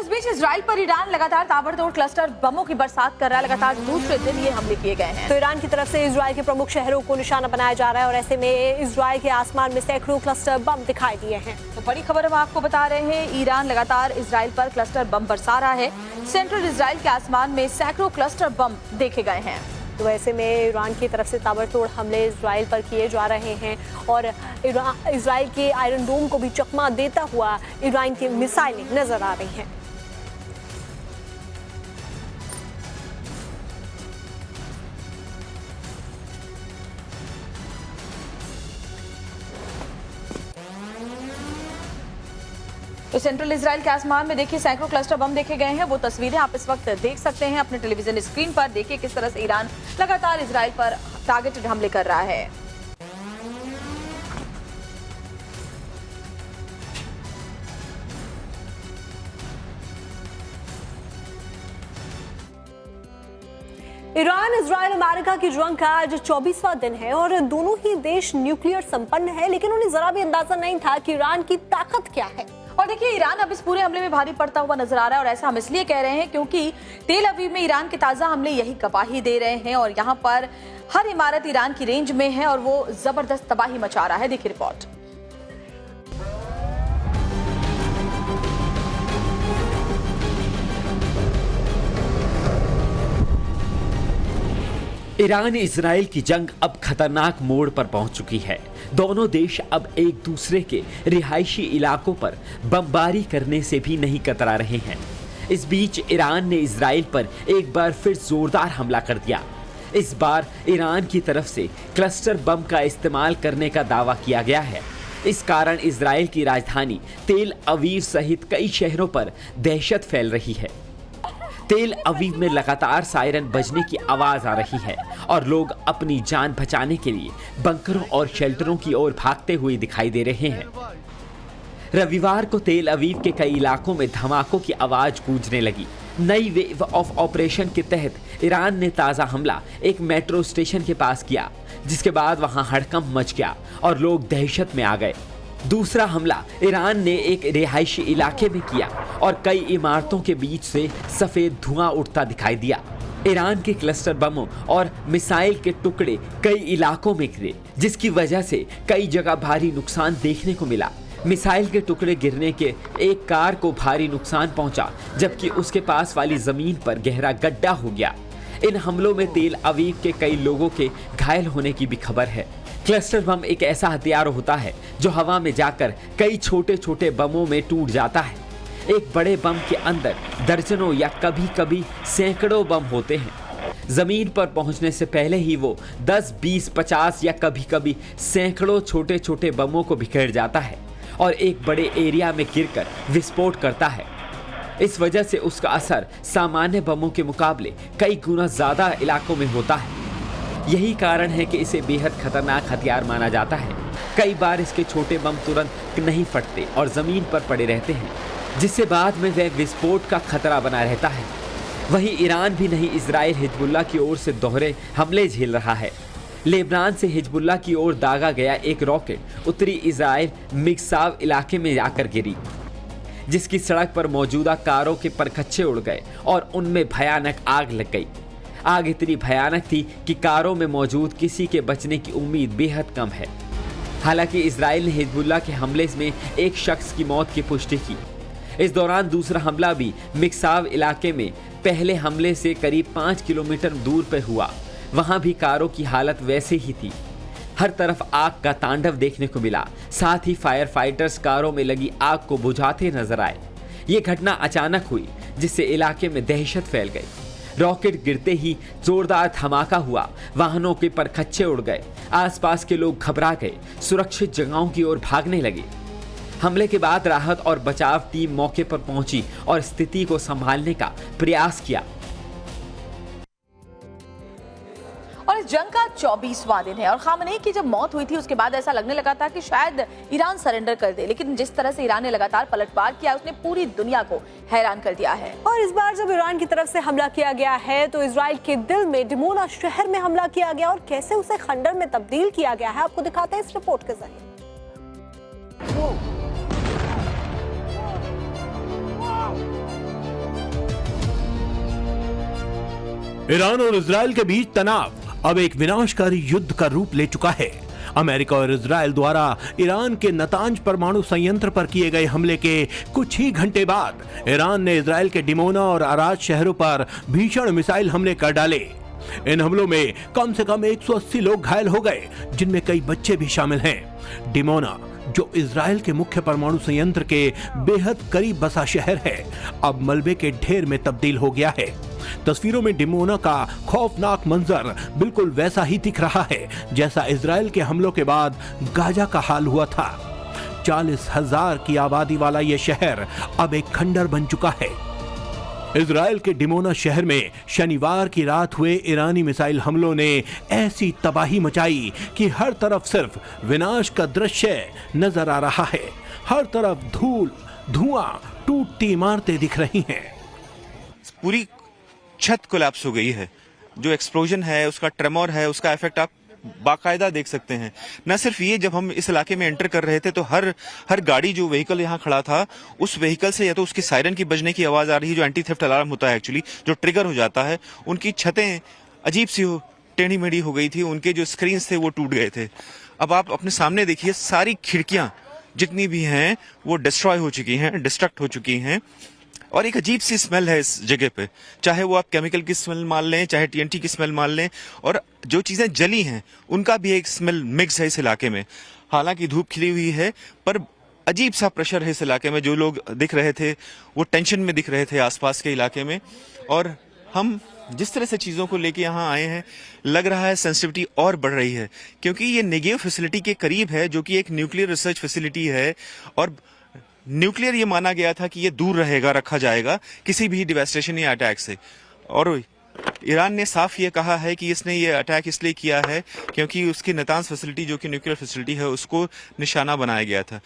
इस बीच इजराइल पर ईरान लगातार ताबड़तोड़ क्लस्टर बमों की बरसात कर रहा है। लगातार दूसरे दिन ये हमले किए गए हैं। तो ईरान की तरफ से इजराइल के प्रमुख शहरों को निशाना बनाया जा रहा है और ऐसे में इजराइल के आसमान में सैकड़ों क्लस्टर बम दिखाई दिए हैं। तो बड़ी खबर हम आपको बता रहे हैं, ईरान लगातार इजराइल पर क्लस्टर बम बरसा रहा है। सेंट्रल इजराइल के आसमान में सैकड़ों क्लस्टर बम देखे गए हैं। तो ऐसे में ईरान की तरफ से ताबड़तोड़ हमले इजराइल पर किए जा रहे हैं और इजराइल के आयरन डोम को भी चकमा देता हुआ ईरान की मिसाइलें नजर आ रही हैं। तो सेंट्रल इजराइल के आसमान में देखिए सैकड़ों क्लस्टर बम देखे गए हैं। वो तस्वीरें आप इस वक्त देख सकते हैं अपने टेलीविजन स्क्रीन पर। देखिए किस तरह से ईरान लगातार इजराइल पर टारगेटेड हमले कर रहा है। ईरान इजराइल अमेरिका की जंग का आज 24वां दिन है और दोनों ही देश न्यूक्लियर संपन्न है, लेकिन उन्हें जरा भी अंदाजा नहीं था कि ईरान की ताकत क्या है। और देखिए ईरान अब इस पूरे हमले में भारी पड़ता हुआ नजर आ रहा है और ऐसा हम इसलिए कह रहे हैं क्योंकि तेल अवीव में ईरान के ताजा हमले यही गवाही दे रहे हैं और यहाँ पर हर इमारत ईरान की रेंज में है और वो जबरदस्त तबाही मचा रहा है। देखिए रिपोर्ट। ईरान इजराइल की जंग अब खतरनाक मोड़ पर पहुंच चुकी है। दोनों देश अब एक दूसरे के रिहायशी इलाकों पर बमबारी करने से भी नहीं कतरा रहे हैं। इस बीच ईरान ने इजराइल पर एक बार फिर जोरदार हमला कर दिया। इस बार ईरान की तरफ से क्लस्टर बम का इस्तेमाल करने का दावा किया गया है। इस कारण इजराइल की राजधानी तेल अवीव सहित कई शहरों पर दहशत फैल रही है। तेल अवीव में लगातार सायरन बजने की आवाज आ रही है और लोग अपनी जान बचाने के लिए बंकरों और शेल्टरों की ओर भागते हुए दिखाई दे रहे हैं। रविवार को तेल अवीव के कई इलाकों में धमाकों की आवाज गूंजने लगी। नई वेव ऑफ ऑपरेशन के तहत ईरान ने ताजा हमला एक मेट्रो स्टेशन के पास किया, जिसके बाद वहां हड़कंप मच गया और लोग दहशत में आ गए। दूसरा हमला ईरान ने एक रिहायशी इलाके में किया और कई इमारतों के बीच से सफेद धुआं उठता दिखाई दिया। ईरान के क्लस्टर बमों और मिसाइल के टुकड़े कई इलाकों में गिरे, जिसकी वजह से कई जगह भारी नुकसान देखने को मिला। मिसाइल के टुकड़े गिरने के एक कार को भारी नुकसान पहुंचा, जबकि उसके पास वाली जमीन पर गहरा गड्ढा हो गया। इन हमलों में तेल अवीव के कई लोगों के घायल होने की भी खबर है। क्लस्टर बम एक ऐसा हथियार होता है जो हवा में जाकर कई छोटे छोटे बमों में टूट जाता है। एक बड़े बम के अंदर दर्जनों या कभी कभी सैकड़ों बम होते हैं। जमीन पर पहुंचने से पहले ही वो 10, 20, 50 या कभी कभी सैकड़ों छोटे छोटे बमों को बिखेर जाता है और एक बड़े एरिया में गिरकर विस्फोट करता है। इस वजह से उसका असर सामान्य बमों के मुकाबले कई गुना ज्यादा इलाकों में होता है। यही कारण है कि इसे बेहद खतरनाक हथियार माना जाता है। कई बार इसके छोटे बम तुरंत नहीं फटते और जमीन पर पड़े रहते हैं, जिससे बाद में वह विस्फोट का खतरा बना रहता है। वहीं ईरान भी नहीं, इजराइल हिजबुल्लाह की ओर से दोहरे हमले झेल रहा है। लेबनान से हिजबुल्लाह की ओर दागा गया एक रॉकेट उत्तरी इजराइल मिक्साव इलाके में आकर गिरी, जिसकी सड़क पर मौजूदा कारों के परखच्चे उड़ गए और उनमें भयानक आग लग गई। आग इतनी भयानक थी कि कारों में मौजूद किसी के बचने की उम्मीद बेहद कम है। हालांकि इजराइल ने हिजबुल्लाह के हमले में एक शख्स की मौत की पुष्टि की। इस दौरान दूसरा हमला भी मिक्साव इलाके में पहले हमले से करीब 5 किलोमीटर दूर पर हुआ। वहां भी कारों की हालत वैसे ही थी। हर तरफ आग का तांडव देखने को मिला। साथ ही फायर फाइटर्स कारों में लगी आग को बुझाते नजर आए। ये घटना अचानक हुई, जिससे इलाके में दहशत फैल गई। रॉकेट गिरते ही जोरदार धमाका हुआ, वाहनों के परखच्चे उड़ गए। आसपास के लोग घबरा गए, सुरक्षित जगहों की ओर भागने लगे। हमले के बाद राहत और बचाव टीम मौके पर पहुंची और स्थिति को संभालने का प्रयास किया। और इस जंग का 24वां दिन है और खामनेई की जब मौत हुई थी उसके बाद ऐसा लगने लगा था कि शायद ईरान सरेंडर कर दे, लेकिन जिस तरह से ईरान ने लगातार पलटवार किया उसने पूरी दुनिया को हैरान कर दिया है। और इस बार जब ईरान की तरफ से हमला किया गया है तो इजराइल के दिल में डिमोना शहर में हमला किया गया और कैसे उसे खंडर में तब्दील किया गया है आपको दिखाते हैं इस रिपोर्ट के जरिए। ईरान और इजराइल के बीच तनाव अब एक विनाशकारी युद्ध का रूप ले चुका है। अमेरिका और इजराइल द्वारा ईरान के नतांज परमाणु संयंत्र पर किए गए हमले के कुछ ही घंटे बाद ईरान ने इजराइल के डिमोना और अराज शहरों पर भीषण मिसाइल हमले कर डाले। इन हमलों में कम से कम 180 लोग घायल हो गए, जिनमें कई बच्चे भी शामिल हैं। डिमोना, जो इजराइल के मुख्य परमाणु संयंत्र के बेहद करीब बसा शहर है, अब मलबे के ढेर में तब्दील हो गया है। तस्वीरों में डिमोना का खौफनाक मंजर बिल्कुल वैसा ही दिख रहा है जैसा इजराइल के हमलों के बाद गाजा का हाल हुआ था। 40,000 की आबादी वाला यह शहर अब एक खंडर बन चुका है। इजराइल के डिमोना शहर में शनिवार की रात हुए ईरानी मिसाइल हमलों ने ऐसी तबाही मचाई कि हर तरफ सिर्फ विनाश का दृश्य नजर आ रहा है। हर तरफ धूल, धुआं, टूटती इमारतें दिख रही हैं। पूरी छत कोलैप्स हो गई है। जो एक्सप्लोजन है, उसका ट्रेमोर है, उसका इफेक्ट आप बाकायदा देख सकते हैं। न सिर्फ ये, जब हम इस इलाके में एंटर कर रहे थे तो हर गाड़ी, जो व्हीकल यहाँ खड़ा था, उस व्हीकल से या तो उसकी सायरन की बजने की आवाज आ रही है, जो एंटी थेफ्ट अलार्म होता है एक्चुअली, जो ट्रिगर हो जाता है। उनकी छतें अजीब सी टेढ़ी मेढ़ी हो गई थी, उनके जो स्क्रीन थे वो टूट गए थे। अब आप अपने सामने देखिए, सारी खिड़कियां जितनी भी हैं वो डिस्ट्रॉय हो चुकी हैं, डिस्ट्रक्ट हो चुकी हैं। और एक अजीब सी स्मेल है इस जगह पे, चाहे वो आप केमिकल की स्मेल मान लें, चाहे टीएनटी की स्मेल मान लें, और जो चीजें जली हैं उनका भी एक स्मेल मिक्स है इस इलाके में। हालांकि धूप खिली हुई है, पर अजीब सा प्रेशर है इस इलाके में। जो लोग दिख रहे थे वो टेंशन में दिख रहे थे आसपास के इलाके में। और हम जिस तरह से चीज़ों को लेके यहाँ आए हैं, लग रहा है सेंसिटिविटी और बढ़ रही है, क्योंकि ये नेगेव फैसिलिटी के करीब है, जो कि एक न्यूक्लियर रिसर्च फैसिलिटी है। और न्यूक्लियर ये माना गया था कि ये दूर रहेगा, रखा जाएगा किसी भी डिवास्टेशन या अटैक से। और ईरान ने साफ ये कहा है कि इसने ये अटैक इसलिए किया है क्योंकि उसकी नातांज फैसिलिटी, जो कि न्यूक्लियर फैसिलिटी है, उसको निशाना बनाया गया था।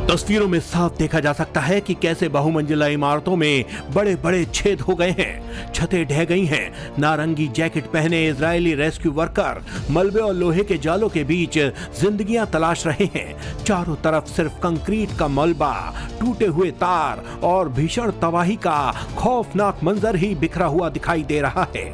तस्वीरों में साफ देखा जा सकता है कि कैसे बहुमंजिला इमारतों में बड़े बड़े छेद हो गए हैं, छतें ढह गई हैं। नारंगी जैकेट पहने इजरायली रेस्क्यू वर्कर मलबे और लोहे के जालों के बीच जिंदगियां तलाश रहे हैं। चारों तरफ सिर्फ कंक्रीट का मलबा, टूटे हुए तार और भीषण तबाही का खौफनाक मंजर ही बिखरा हुआ दिखाई दे रहा है।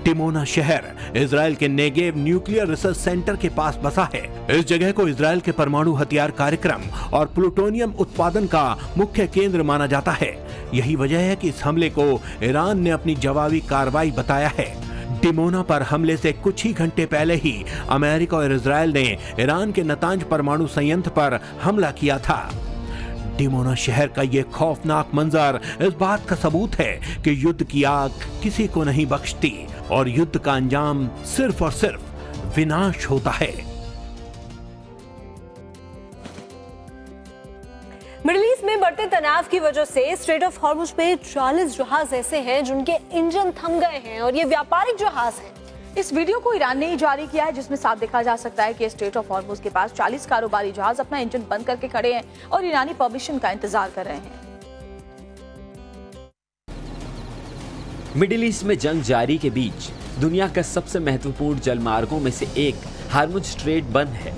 डिमोना शहर इजराइल के नेगेव न्यूक्लियर रिसर्च सेंटर के पास बसा है। इस जगह को इजराइल के परमाणु हथियार कार्यक्रम और प्लूटोनियम उत्पादन का मुख्य केंद्र माना जाता है। यही वजह है कि इस हमले को ईरान ने अपनी जवाबी कार्रवाई बताया है। डिमोना पर हमले से कुछ ही घंटे पहले ही अमेरिका और इजराइल ने ईरान के नतांज परमाणु संयंत्र पर हमला किया था। डिमोना शहर का ये खौफनाक मंजर इस बात का सबूत है कि युद्ध की आग किसी को नहीं बख्शती और युद्ध का अंजाम सिर्फ और सिर्फ विनाश होता है। मिडिल ईस्ट में बढ़ते तनाव की वजह से स्ट्रेट ऑफ हॉर्मुज पे 40 जहाज ऐसे हैं जिनके इंजन थम गए हैं और ये व्यापारिक जहाज हैं। इस वीडियो को ईरान ने ही जारी किया है, जिसमें साफ देखा जा सकता है कि स्ट्रेट ऑफ हॉर्मुज के पास 40 कारोबारी जहाज अपना इंजन बंद करके खड़े हैं और ईरानी परमिशन का इंतजार कर रहे हैं। मिडिल ईस्ट में जंग जारी के बीच दुनिया का सबसे महत्वपूर्ण जलमार्गों में से एक हार्मुज स्ट्रेट बंद है।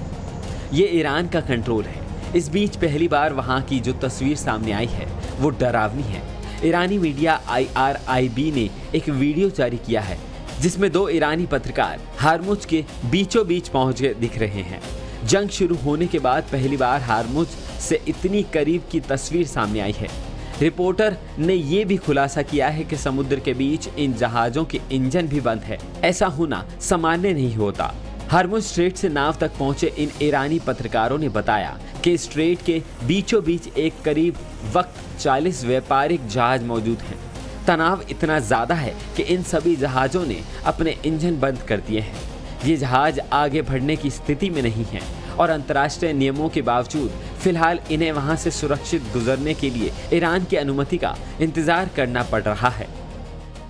ये ईरान का कंट्रोल है। इस बीच पहली बार वहां की जो तस्वीर सामने आई है वो डरावनी है। ईरानी मीडिया IRIB ने एक वीडियो जारी किया है जिसमें 2 ईरानी पत्रकार हार्मुज के बीचों बीच पहुंच गए दिख रहे हैं। जंग शुरू होने के बाद पहली बार हार्मुज से इतनी करीब की तस्वीर सामने आई है। रिपोर्टर ने ये भी खुलासा किया है कि समुद्र के बीच इन जहाजों के इंजन भी बंद है। ऐसा होना सामान्य नहीं होता। हार्मुज स्ट्रेट से नाव तक पहुंचे इन ईरानी पत्रकारों ने बताया कि स्ट्रेट के बीचों बीच एक करीब वक्त 40 व्यापारिक जहाज मौजूद हैं। तनाव इतना ज़्यादा है कि इन सभी जहाज़ों ने अपने इंजन बंद कर दिए हैं। ये जहाज आगे बढ़ने की स्थिति में नहीं हैं और अंतर्राष्ट्रीय नियमों के बावजूद फिलहाल इन्हें वहां से सुरक्षित गुजरने के लिए ईरान की अनुमति का इंतजार करना पड़ रहा है।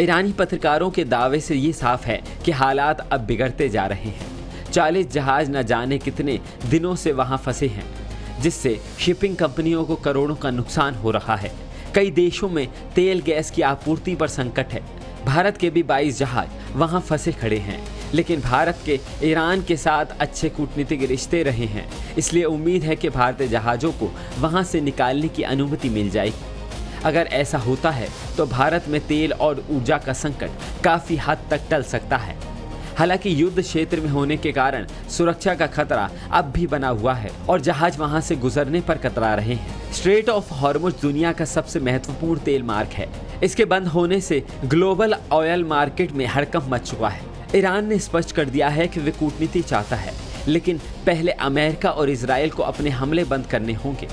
ईरानी पत्रकारों के दावे से ये साफ है कि हालात अब बिगड़ते जा रहे हैं। 40 जहाज न जाने कितने दिनों से वहां फंसे हैं, जिससे शिपिंग कंपनियों को करोड़ों का नुकसान हो रहा है। कई देशों में तेल गैस की आपूर्ति पर संकट है। भारत के भी 22 जहाज वहां फंसे खड़े हैं, लेकिन भारत के ईरान के साथ अच्छे कूटनीतिक रिश्ते रहे हैं, इसलिए उम्मीद है कि भारतीय जहाज़ों को वहां से निकालने की अनुमति मिल जाएगी। अगर ऐसा होता है तो भारत में तेल और ऊर्जा का संकट काफ़ी हद तक टल सकता है। हालांकि युद्ध क्षेत्र में होने के कारण सुरक्षा का खतरा अब भी बना हुआ है और जहाज वहां से गुजरने पर कतरा रहे हैं। स्ट्रेट ऑफ हॉर्मुज दुनिया का सबसे महत्वपूर्ण तेल मार्ग है। इसके बंद होने से ग्लोबल ऑयल मार्केट में हड़कंप मच चुका है। ईरान ने स्पष्ट कर दिया है कि वे कूटनीति चाहता है, लेकिन पहले अमेरिका और इजराइल को अपने हमले बंद करने होंगे।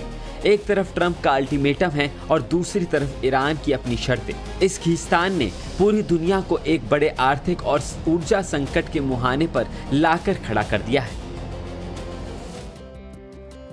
एक तरफ ट्रंप का अल्टीमेटम है और दूसरी तरफ ईरान की अपनी शर्तें। इस खींचतान ने पूरी दुनिया को एक बड़े आर्थिक और ऊर्जा संकट के मुहाने पर लाकर खड़ा कर दिया है।